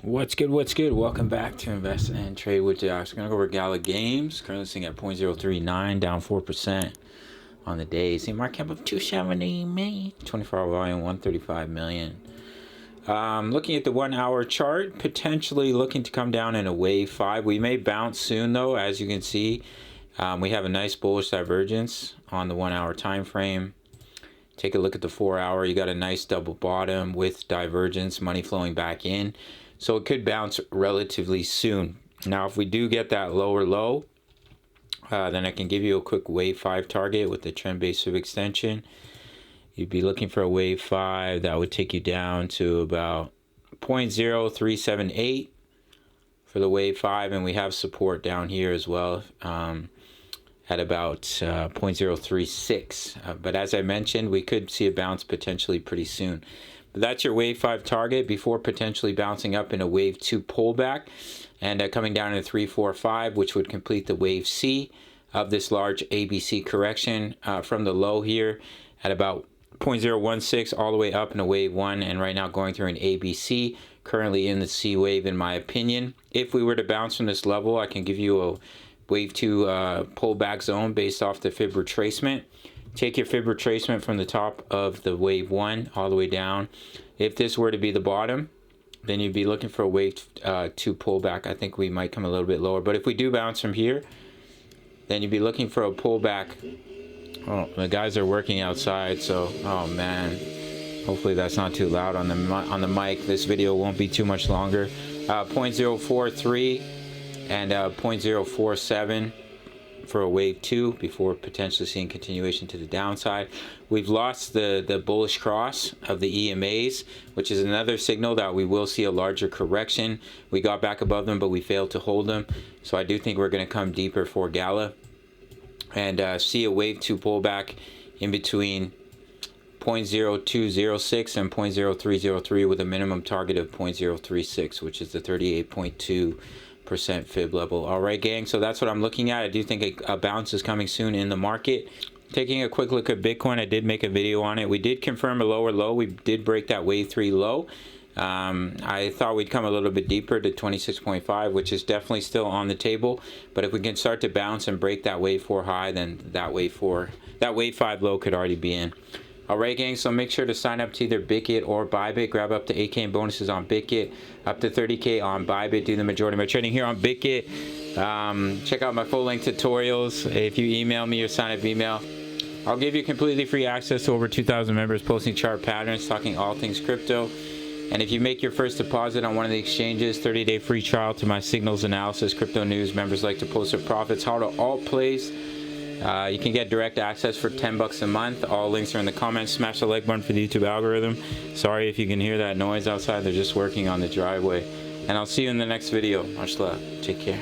What's good? What's good? Welcome back to Invest and Trade with Josh. We're gonna go over Gala games. Currently sitting at 0.039, down 4% on the day. See market cap of 270 million, 24-hour volume 135 million. Looking at the 1 hour chart, potentially looking to come down in a wave 5. We may bounce soon though, as you can see. We have a nice bullish divergence on the 1 hour time frame. Take a look at the 4 hour. You got a nice double bottom with divergence, money flowing back in. So it could bounce relatively soon. Now, if we do get that lower low, then I can give you a quick wave 5 target with the trend-based sweep extension. You'd be looking for a wave 5 that would take you down to about 0.0378 for the wave 5, and we have support down here as well at about 0.036. But as I mentioned, we could see a bounce potentially pretty soon. But that's your wave 5 target before potentially bouncing up in a wave 2 pullback and coming down in a 3, 4, 5, which would complete the wave C of this large ABC correction from the low here at about 0.016 all the way up in a wave 1, and right now going through an ABC, currently in the C wave in my opinion. If we were to bounce from this level, I can give you a wave 2 pullback zone based off the fib retracement. Take your fib retracement from the top of the wave 1 all the way down. If this were to be the bottom, then you'd be looking for a wave 2 pullback. I think we might come a little bit lower, but if we do bounce from here, then you'd be looking for a pullback. Oh, the guys are working outside, so oh man, hopefully that's not too loud on the mic. This video won't be too much longer. 0.043 and 0.047 for a wave 2 before potentially seeing continuation to the downside. We've lost the bullish cross of the EMAs, which is another signal that we will see a larger correction. We got back above them, but we failed to hold them. So I do think we're going to come deeper for Gala and see a wave 2 pullback in between 0.0206 and 0.0303 with a minimum target of 0.036, which is the 38.2% fib level. All right, gang, so that's what I'm looking at. I do think a bounce is coming soon in the market. Taking a quick look at Bitcoin, I did make a video on it. We did confirm a lower low. We did break that wave 3 low. I thought we'd come a little bit deeper to 26.5, which is definitely still on the table. But if we can start to bounce and break that wave 4 high, then that wave 5 low could already be in. Alright, gang, so make sure to sign up to either Bitget or Bybit. Grab up to 8K in bonuses on Bitget, up to 30K on Bybit. Do the majority of my trading here on Bitget. Check out my full-length tutorials. If you email me or sign up email, I'll give you completely free access to over 2,000 members posting chart patterns, talking all things crypto. And if you make your first deposit on one of the exchanges, 30-day free trial to my signals analysis, crypto news. Members like to post their profits, how to alt plays. You can get direct access for $10 a month. All links are in the comments. Smash the like button for the YouTube algorithm. Sorry if you can hear that noise outside. They're just working on the driveway. And I'll see you in the next video. Much love. Take care.